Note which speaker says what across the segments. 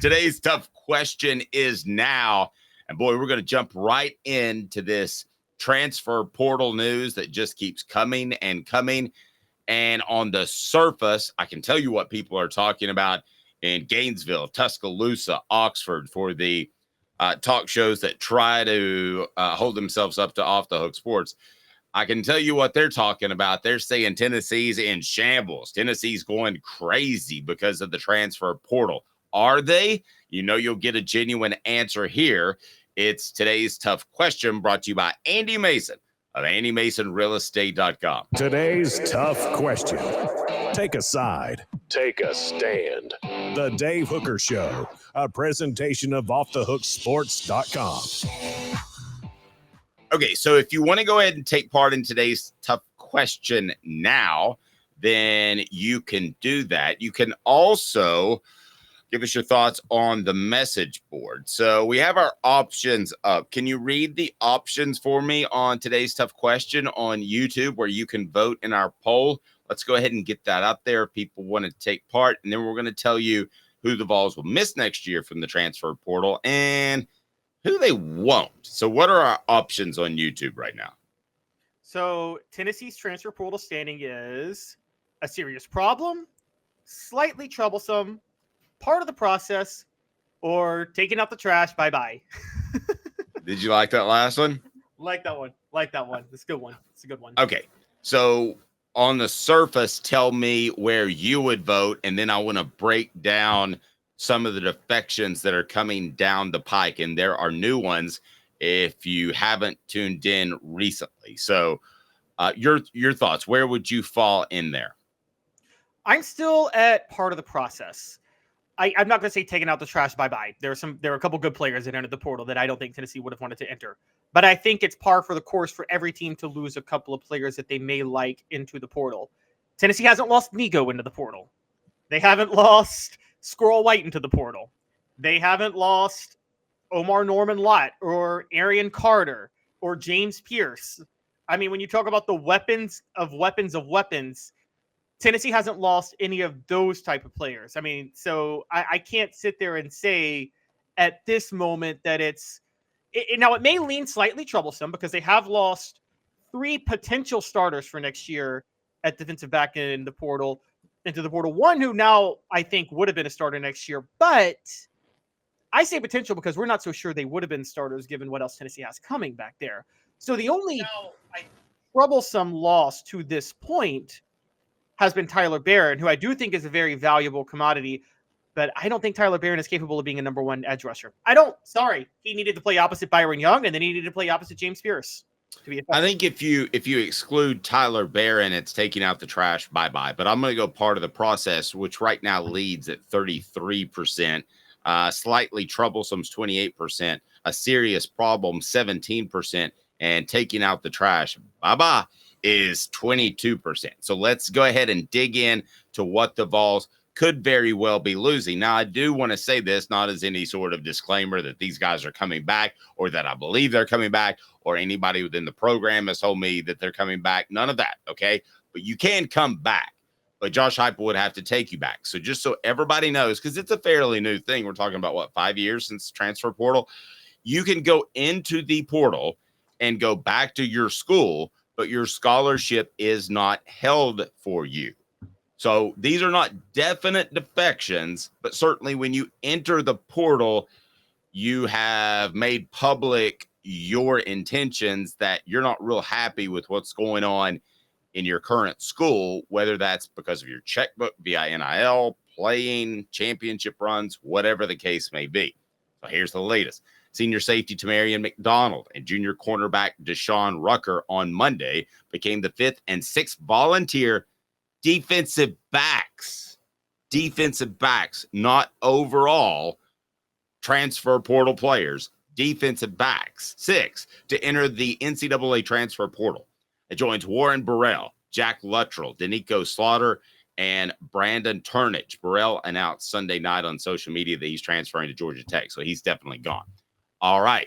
Speaker 1: Today's tough question is now. And boy, we're going to jump right into this transfer portal news that just keeps coming and coming. And on the surface, I can tell you what people are talking about in Gainesville, Tuscaloosa, Oxford for the talk shows that try to hold themselves up to Off the Hook Sports. I can tell you what they're talking about. They're saying Tennessee's in shambles. Tennessee's going crazy because of the transfer portal. Are they? You know, you'll get a genuine answer here. It's today's tough question brought to you by Andy Mason of AndyMasonRealEstate.com.
Speaker 2: Today's tough question. Take a side. Take a stand. The Dave Hooker Show, a presentation of OffTheHookSports.com.
Speaker 1: Okay, so if you want to go ahead and take part in today's tough question now, then you can do that. You can also give us your thoughts on the message board. So we have our options up. Can you read the options for me on today's tough question on YouTube where you can vote in our poll? Let's go ahead and get that up there if people want to take part. And then we're going to tell you who the Vols will miss next year from the transfer portal and who they won't. So what are our options on YouTube right now?
Speaker 3: So Tennessee's transfer portal standing is a serious problem, slightly troublesome, part of the process, or taking out the trash, bye-bye.
Speaker 1: Did you like that last one?
Speaker 3: Like that one. It's a good one. It's a good one.
Speaker 1: Okay. So on the surface, tell me where you would vote, and then I want to break down some of the defections that are coming down the pike, and there are new ones if you haven't tuned in recently. So your thoughts, where would you fall in there?
Speaker 3: I'm still at part of the process. I'm not going to say taking out the trash, bye-bye. There are a couple good players that entered the portal that I don't think Tennessee would have wanted to enter. But I think it's par for the course for every team to lose a couple of players that they may like into the portal. Tennessee hasn't lost Nigo into the portal. They haven't lost Squirrel White into the portal. They haven't lost Omar Norman Lott or Arian Carter or James Pierce. I mean, when you talk about the weapons of weapons, Tennessee hasn't lost any of those type of players. I mean, so I can't sit there and say at this moment that now it may lean slightly troublesome because they have lost 3 potential starters for next year at defensive back into the portal. One who now I think would have been a starter next year, but I say potential because we're not so sure they would have been starters given what else Tennessee has coming back there. So the only troublesome loss to this point has been Tyler Barron, who I do think is a very valuable commodity, but I don't think Tyler Barron is capable of being a number 1 edge rusher. He needed to play opposite Byron Young, and then he needed to play opposite James Pierce.
Speaker 1: I think if you exclude Tyler Barron, it's taking out the trash, bye-bye. But I'm going to go part of the process, which right now leads at 33%, slightly troublesome 28%, a serious problem 17%, and taking out the trash, bye-bye, is 22%. So let's go ahead and dig in to what the Vols could very well be losing. Now, I do want to say this, not as any sort of disclaimer that these guys are coming back or that I believe they're coming back or anybody within the program has told me that they're coming back. None of that, okay? But you can come back. But Josh Heupel would have to take you back. So just so everybody knows, because it's a fairly new thing. We're talking about, 5 years since transfer portal? You can go into the portal and go back to your school, but your scholarship is not held for you. So these are not definite defections, but certainly when you enter the portal, you have made public your intentions that you're not real happy with what's going on in your current school, whether that's because of your checkbook via NIL, playing, championship runs, whatever the case may be. So here's the latest. Senior safety Tamarion McDonald and junior cornerback Deshaun Rucker on Monday became the 5th and 6th volunteer defensive backs, not overall transfer portal players, defensive backs, 6 to enter the NCAA transfer portal. It joins Warren Burrell, Jack Luttrell, Danico Slaughter, and Brandon Turnage. Burrell announced Sunday night on social media that he's transferring to Georgia Tech, so he's definitely gone. All right.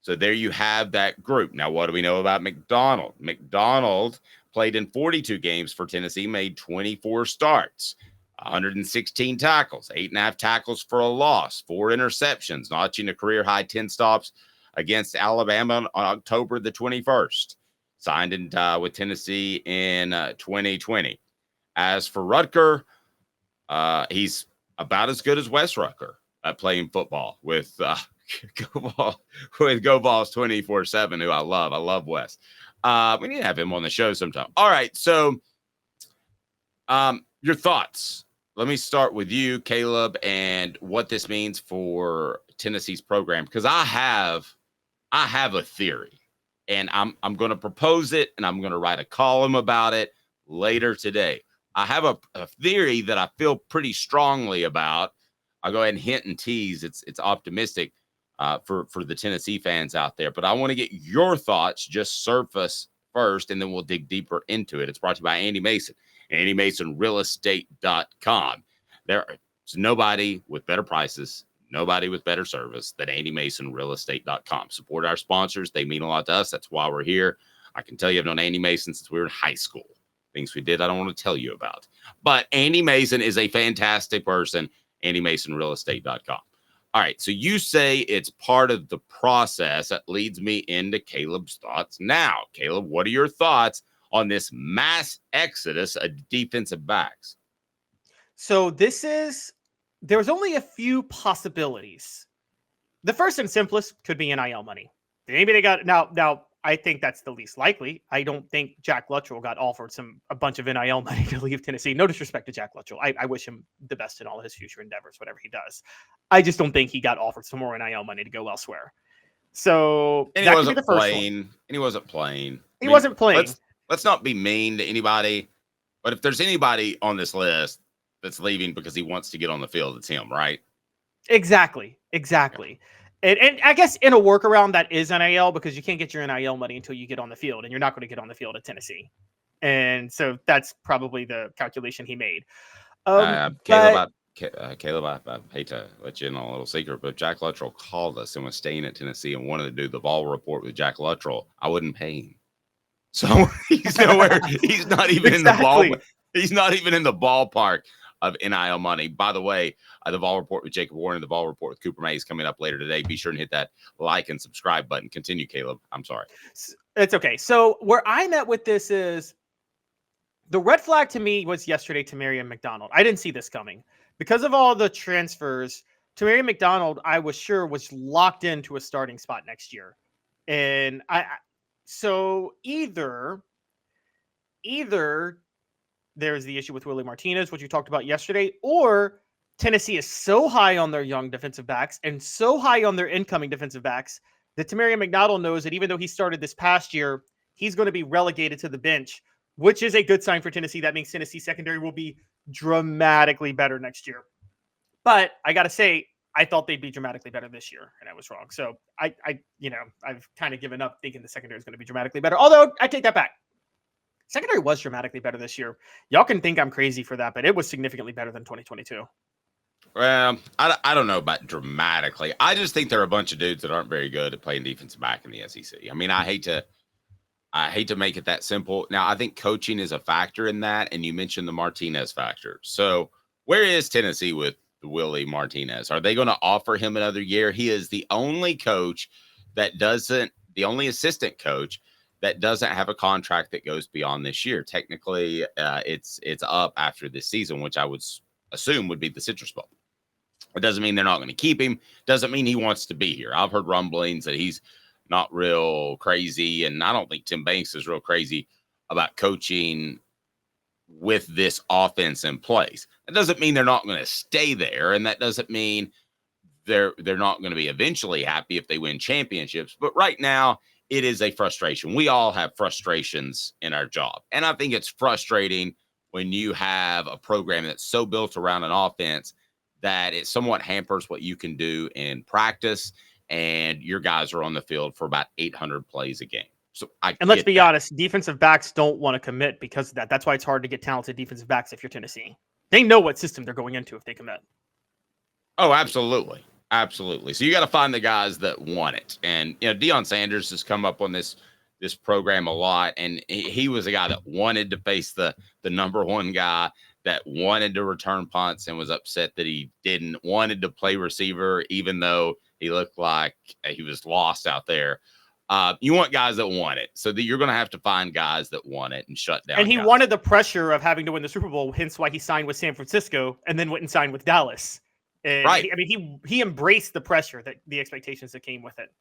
Speaker 1: So there you have that group. Now, what do we know about McDonald? McDonald played in 42 games for Tennessee, made 24 starts. 116 tackles, 8.5 tackles for a loss, 4 interceptions, notching a career-high 10 stops against Alabama on October the 21st. Signed in with Tennessee in 2020. As for Rucker, he's about as good as Wes Rucker at playing football with Go Vols 24/7, who I love. I love Wes. We need to have him on the show sometime. All right, so your thoughts. Let me start with you, Caleb, and what this means for Tennessee's program, because I have a theory, and I'm going to propose it, and I'm going to write a column about it later today. I have a theory that I feel pretty strongly about. I'll go ahead and hint and tease. It's optimistic for the Tennessee fans out there, but I want to get your thoughts, just surface first, and then we'll dig deeper into it. It's brought to you by Andy Mason. AndyMasonRealEstate.com. There's nobody with better prices, nobody with better service than AndyMasonRealEstate.com. Support our sponsors. They mean a lot to us. That's why we're here. I can tell you I've known Andy Mason since we were in high school. Things we did I don't want to tell you about. But Andy Mason is a fantastic person. AndyMasonRealEstate.com. All right, so you say it's part of the process. That leads me into Caleb's thoughts now. Caleb, what are your thoughts on this mass exodus of defensive backs?
Speaker 3: So there's only a few possibilities. The first and simplest could be NIL money. Maybe they got now. I think that's the least likely. I don't think Jack Luttrell got offered a bunch of NIL money to leave Tennessee. No disrespect to Jack Luttrell. I wish him the best in all his future endeavors, whatever he does. I just don't think he got offered some more NIL money to go elsewhere. So
Speaker 1: and he wasn't playing. And he wasn't playing.
Speaker 3: He wasn't playing.
Speaker 1: Let's not be mean to anybody, but if there's anybody on this list that's leaving because he wants to get on the field, it's him, right?
Speaker 3: Exactly. Okay. And I guess in a workaround that is NIL, because you can't get your NIL money until you get on the field, and you're not going to get on the field at Tennessee. And so that's probably the calculation he made.
Speaker 1: Caleb, I hate to let you in on a little secret, but if Jack Luttrell called us and was staying at Tennessee and wanted to do the Vol report with Jack Luttrell, I wouldn't pay him. So he's nowhere. He's not even in the ball. He's not even in the ballpark of NIL money. By the way, the Vol report with Jacob Warren and the Vol report with Cooper May is coming up later today. Be sure and hit that like and subscribe button. Continue, Caleb. I'm sorry.
Speaker 3: It's okay. So where I'm at with this is the red flag to me was yesterday, Tamarion McDonald. I didn't see this coming because of all the transfers. Tamarion McDonald, I was sure was locked into a starting spot next year, and So either there's the issue with Willie Martinez, which you talked about yesterday, or Tennessee is so high on their young defensive backs and so high on their incoming defensive backs that Tamarion McDonald knows that even though he started this past year, he's going to be relegated to the bench, which is a good sign for Tennessee. That means Tennessee secondary will be dramatically better next year. But I got to say, I thought they'd be dramatically better this year, and I was wrong. So I've kind of given up thinking the secondary is going to be dramatically better. Although I take that back. Secondary was dramatically better this year. Y'all can think I'm crazy for that, but it was significantly better than 2022.
Speaker 1: Well, I don't know about dramatically. I just think there are a bunch of dudes that aren't very good at playing defensive back in the SEC. I mean, I hate to make it that simple. Now, I think coaching is a factor in that, and you mentioned the Martinez factor. So where is Tennessee with Willie Martinez? Are they going to offer him another year? He is the only coach the only assistant coach that doesn't have a contract that goes beyond this year. Technically, it's up after this season, which I would assume would be the Citrus Bowl. It doesn't mean they're not going to keep him. Doesn't mean he wants to be here. I've heard rumblings that he's not real crazy, and I don't think Tim Banks is real crazy about coaching with this offense in place. That doesn't mean they're not going to stay there, and that doesn't mean they're not going to be eventually happy if they win championships. But right now, it is a frustration. We all have frustrations in our job, and I think it's frustrating when you have a program that's so built around an offense that it somewhat hampers what you can do in practice, and your guys are on the field for about 800 plays a game. So let's
Speaker 3: be honest, defensive backs don't want to commit because of that. That's why it's hard to get talented defensive backs if you're Tennessee. They know what system they're going into if they commit.
Speaker 1: Oh, absolutely. Absolutely. So you got to find the guys that want it. And, Deion Sanders has come up on this program a lot, and he was a guy that wanted to face the number one guy that wanted to return punts and was upset that he didn't, wanted to play receiver, even though he looked like he was lost out there. You want guys that want it. So that you're going to have to find guys that want it and shut down.
Speaker 3: And he
Speaker 1: guys.
Speaker 3: wanted the pressure of having to win the Super Bowl, hence why he signed with San Francisco and then went and signed with Dallas. And
Speaker 1: right.
Speaker 3: He embraced the pressure, that the expectations that came with it.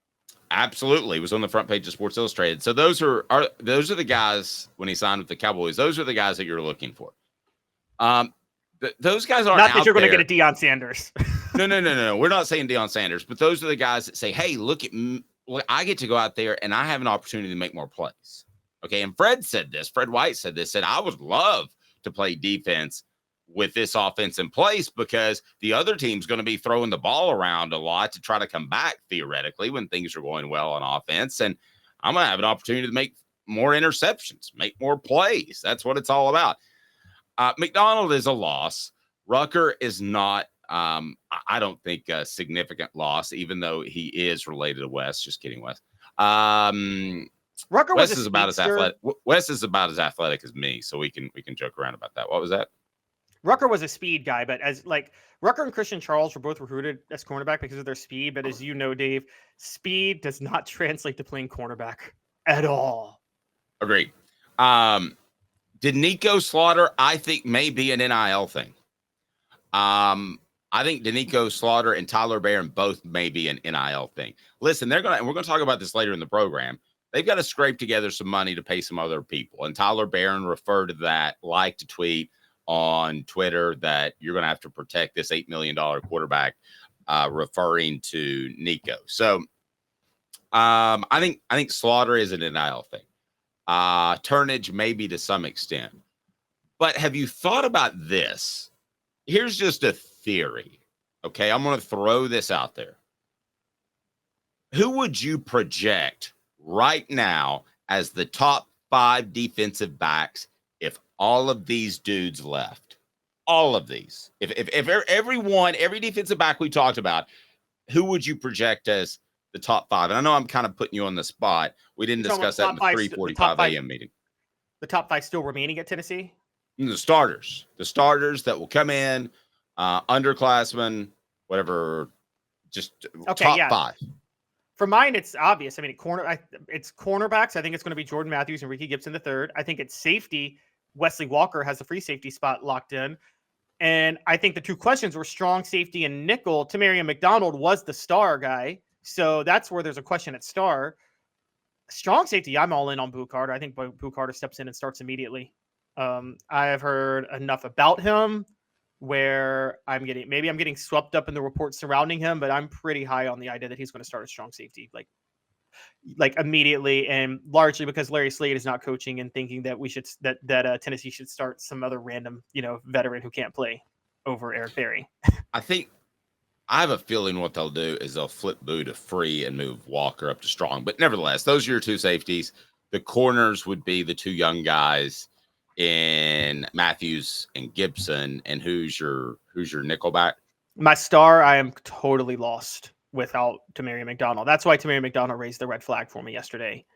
Speaker 1: Absolutely. It was on the front page of Sports Illustrated. So those are the guys when he signed with the Cowboys. Those are the guys that you're looking for. Those guys aren't
Speaker 3: not that
Speaker 1: out
Speaker 3: you're going to
Speaker 1: there.
Speaker 3: get a Deion Sanders.
Speaker 1: No. We're not saying Deion Sanders, but those are the guys that say, hey, look, I get to go out there and I have an opportunity to make more plays. Okay. And Fred White said this, said, I would love to play defense with this offense in place because the other team's going to be throwing the ball around a lot to try to come back theoretically when things are going well on offense. And I'm going to have an opportunity to make more interceptions, make more plays. That's what it's all about. McDonald is a loss. Rucker is not, I don't think a significant loss, even though he is related to Wes. Just kidding, Wes.
Speaker 3: Rucker
Speaker 1: Wes is about as athletic. Wes is about as athletic as me, so we can joke around about that. What was that?
Speaker 3: Rucker was a speed guy, but Rucker and Christian Charles were both recruited as cornerback because of their speed. But as you know, Dave, speed does not translate to playing cornerback at all.
Speaker 1: Agreed. Did Nico Slaughter, I think, may be an NIL thing. I think Danico Slaughter and Tyler Barron both may be an NIL thing. Listen, we're going to talk about this later in the program. They've got to scrape together some money to pay some other people. And Tyler Barron referred to that, liked a tweet on Twitter that you're going to have to protect this $8 million quarterback, referring to Nico. So I think Slaughter is an NIL thing. Turnage maybe to some extent. But have you thought about this? Here's just a theory. Okay, I'm going to throw this out there. Who would you project right now as the top 5 defensive backs if all of these dudes left? All of these. If every defensive back we talked about, who would you project as the top 5? And I know I'm kind of putting you on the spot. We didn't discuss that in the 3:45 a.m. meeting.
Speaker 3: The top 5 still remaining at Tennessee?
Speaker 1: The starters that will come in, underclassmen, whatever, just top 5.
Speaker 3: For mine, it's obvious. I mean, it's cornerbacks. I think it's going to be Jordan Matthews and Ricky Gibson III. I think it's safety. Wesley Walker has the free safety spot locked in. And I think the 2 questions were strong safety and nickel. Tamarion McDonald was the star guy. So that's where there's a question at star. Strong safety, I'm all in on Boo Carter. I think Boo Carter steps in and starts immediately. I have heard enough about him where I'm getting swept up in the reports surrounding him, but I'm pretty high on the idea that he's going to start a strong safety like immediately, and largely because Larry Slade is not coaching and thinking that that Tennessee should start some other random, veteran who can't play over Eric Berry.
Speaker 1: I have a feeling what they'll do is they'll flip Boo to free and move Walker up to strong. But nevertheless, those are your 2 safeties. The corners would be the 2 young guys in Matthews and Gibson. And who's your nickelback?
Speaker 3: My star, I am totally lost without Tamarion McDonald. That's why Tamarion McDonald raised the red flag for me yesterday.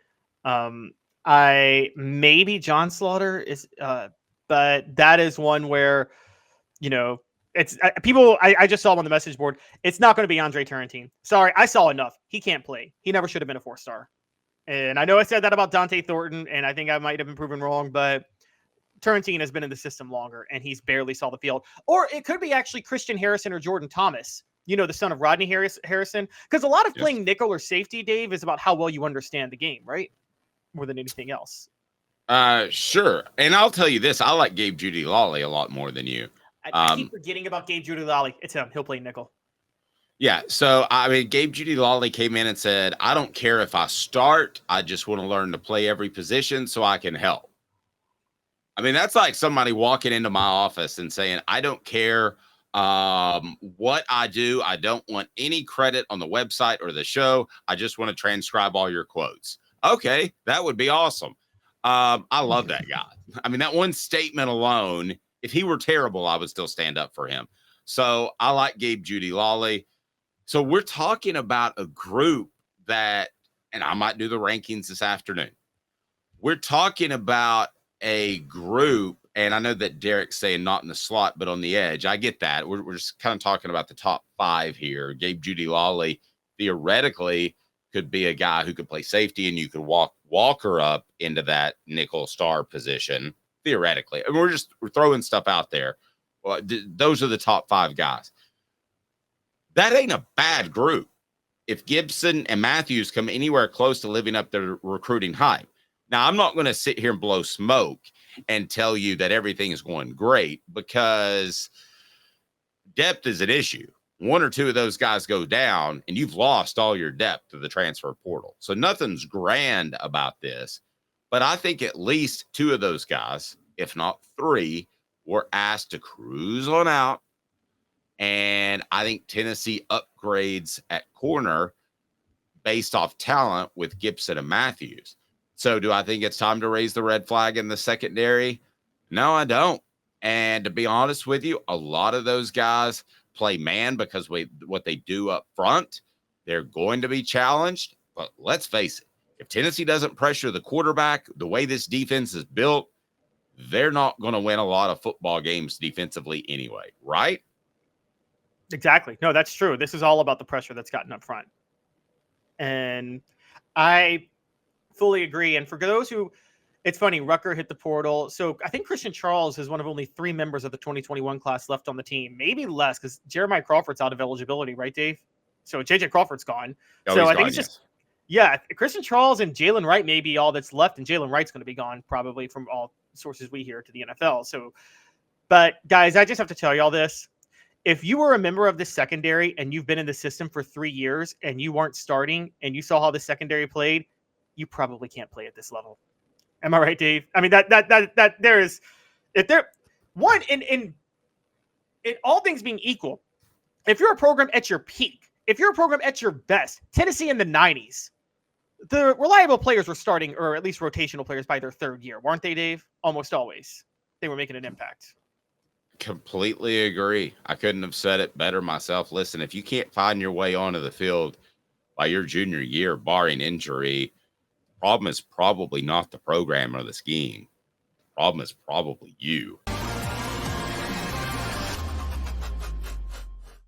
Speaker 3: Maybe John Slaughter is, but that is one where, it's people. I just saw him on the message board. It's not going to be Andre Turrentine. Sorry, I saw enough. He can't play. He never should have been a 4-star. And I know I said that about Dante Thornton, and I think I might have been proven wrong, but Turrentine has been in the system longer, and he's barely saw the field. Or it could be actually Christian Harrison or Jordan Thomas, the son of Rodney Harrison. Because a lot of playing nickel or safety, Dave, is about how well you understand the game, right? More than anything else.
Speaker 1: Sure. And I'll tell you this. I like Gabe Jeudy-Lally a lot more than you.
Speaker 3: I keep forgetting about Gabe Jeudy-Lally. It's him. He'll play nickel.
Speaker 1: Yeah. So, Gabe Jeudy-Lally came in and said, I don't care if I start. I just want to learn to play every position so I can help. That's like somebody walking into my office and saying, I don't care what I do. I don't want any credit on the website or the show. I just want to transcribe all your quotes. Okay. That would be awesome. I love that guy. That one statement alone, if he were terrible, I would still stand up for him. So I like Gabe Jeudy-Lally. So we're talking about a group that, and I might do the rankings this afternoon. We're talking about a group and I know that Derek's saying not in the slot, but on the edge. I get that. We're just kind of talking about the top 5 here. Gabe jeudy-lally theoretically could be a guy who could play safety, and you could walk Walker up into that nickel star position theoretically. And we're throwing stuff out there. Well, those are the top 5 guys. That ain't a bad group. If Gibson and Matthews come anywhere close to living up their recruiting hype. Now, I'm not going to sit here and blow smoke and tell you that everything is going great, because depth is an issue. 1 or 2 of those guys go down and you've lost all your depth to the transfer portal. So nothing's grand about this, but I think at least 2 of those guys, if not 3, were asked to cruise on out. And I think Tennessee upgrades at corner based off talent with Gibson and Matthews. So do I think it's time to raise the red flag in the secondary? No, I don't. And to be honest with you, a lot of those guys play man because what they do up front, they're going to be challenged. But let's face it, if Tennessee doesn't pressure the quarterback, the way this defense is built, they're not going to win a lot of football games defensively anyway, right?
Speaker 3: Exactly. No, that's true. This is all about the pressure that's gotten up front. And I fully agree. And for those who, it's funny, Rucker hit the portal. So I think Christian Charles is one of only 3 members of the 2021 class left on the team, maybe less, because Jeremiah Crawford's out of eligibility, right, Dave? So JJ Crawford's gone. So I think it's just, yeah, Christian Charles and Jalen Wright may be all that's left, and Jalen Wright's going to be gone probably from all sources we hear to the NFL. So, but guys, I just have to tell you all this. If you were a member of this secondary and you've been in the system for 3 years and you weren't starting and you saw how the secondary played, you probably can't play at this level. Am I right, Dave? I mean, that there is, if there, one, in all things being equal, if you're a program at your peak, if you're a program at your best, Tennessee in the 90s, the reliable players were starting, or at least rotational players, by their 3rd year, weren't they, Dave? Almost always. They were making an impact.
Speaker 1: Completely agree. I couldn't have said it better myself. Listen, if you can't find your way onto the field by your junior year, barring injury, problem is probably not the program or the scheme. Problem is probably you.